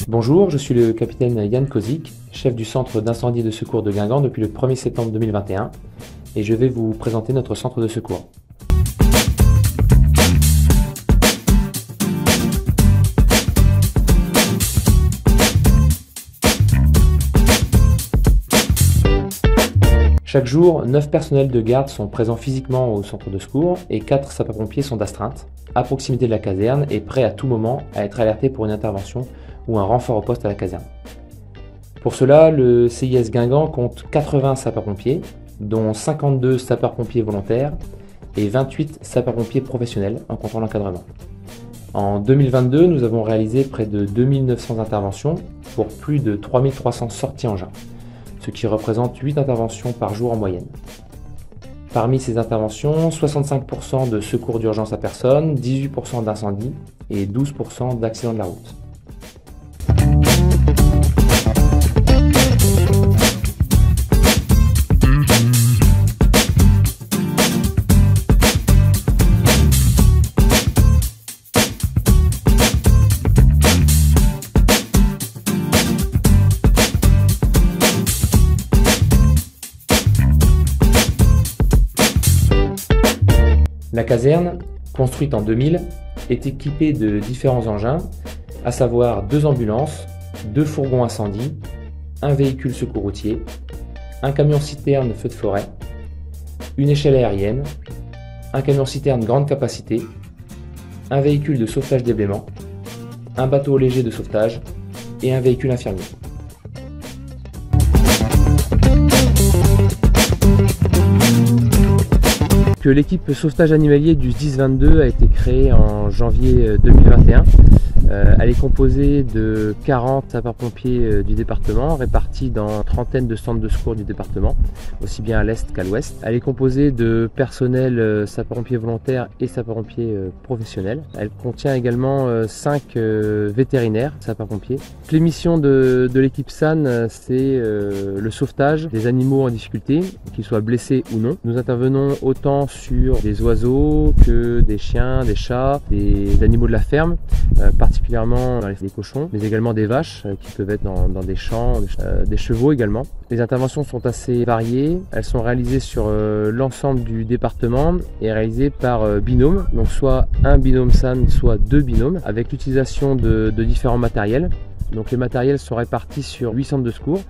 Bonjour, je suis le capitaine Yann Kozik, chef du centre d'incendie et de secours de Guingamp depuis le 1er septembre 2021 et je vais vous présenter notre centre de secours. Chaque jour, 9 personnels de garde sont présents physiquement au centre de secours et 4 sapeurs-pompiers sont d'astreinte, à proximité de la caserne et prêts à tout moment à être alertés pour une intervention ou un renfort au poste à la caserne. Pour cela, le CIS Guingamp compte 80 sapeurs-pompiers, dont 52 sapeurs-pompiers volontaires et 28 sapeurs-pompiers professionnels en comptant l'encadrement. En 2022, nous avons réalisé près de 2900 interventions pour plus de 3300 sorties engins, ce qui représente 8 interventions par jour en moyenne. Parmi ces interventions, 65% de secours d'urgence à personne, 18% d'incendie et 12% d'accidents de la route. La caserne, construite en 2000, est équipée de différents engins, à savoir 2 ambulances, 2 fourgons incendie, un véhicule secours routier, un camion-citerne feu de forêt, une échelle aérienne, un camion-citerne grande capacité, un véhicule de sauvetage déblaiement, un bateau léger de sauvetage et un véhicule infirmier. L'équipe sauvetage animalier du SDIS-22 a été créée en janvier 2021. Elle est composée de 40 sapeurs-pompiers du département, répartis dans une trentaine de centres de secours du département, aussi bien à l'est qu'à l'ouest. Elle est composée de personnel sapeurs-pompiers volontaires et sapeurs-pompiers professionnels. Elle contient également 5 vétérinaires sapeurs-pompiers. Les missions de l'équipe SAN, c'est le sauvetage des animaux en difficulté, qu'ils soient blessés ou non. Nous intervenons autant sur des oiseaux que des chiens, des chats, des animaux de la ferme, particulièrement les cochons, mais également des vaches qui peuvent être dans des champs, des chevaux également. Les interventions sont assez variées, elles sont réalisées sur l'ensemble du département et réalisées par binôme, donc soit un binôme SAN, soit 2 binômes, avec l'utilisation de différents matériels. Donc les matériels sont répartis sur 8 centres de secours.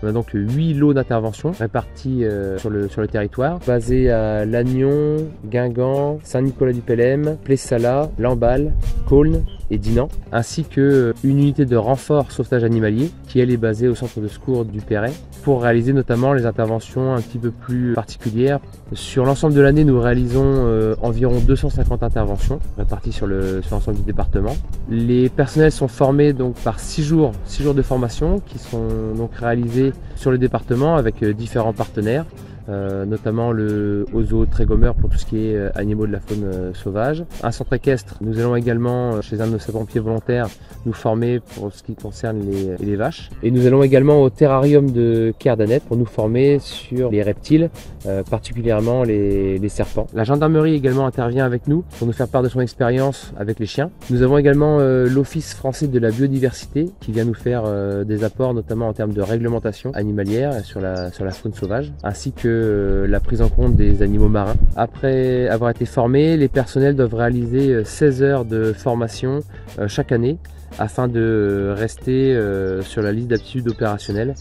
On a donc 8 lots d'intervention répartis sur le territoire, basés à Lannion, Guingamp, Saint-Nicolas-du-Pélem, Plessala, Lamballe, Caulnes et Dinan, ainsi qu'une unité de renfort sauvetage animalier qui elle est basée au centre de secours du Perret pour réaliser notamment les interventions un petit peu plus particulières. Sur l'ensemble de l'année, nous réalisons environ 250 interventions réparties sur l'ensemble du département. Les personnels sont formés donc par 6 jours de formation qui sont donc réalisés sur le département avec différents partenaires, notamment le Ozo Trégomer pour tout ce qui est animaux de la faune sauvage. Un centre équestre, nous allons également chez un de nos sapeurs-pompiers volontaires nous former pour ce qui concerne les vaches. Et nous allons également au terrarium de Kerdanet pour nous former sur les reptiles, particulièrement les serpents. La gendarmerie également intervient avec nous pour nous faire part de son expérience avec les chiens. Nous avons également l'Office français de la biodiversité qui vient nous faire des apports notamment en termes de réglementation animalière sur la faune sauvage, ainsi que la prise en compte des animaux marins. Après avoir été formés, les personnels doivent réaliser 16 heures de formation chaque année afin de rester sur la liste d'aptitude opérationnelle.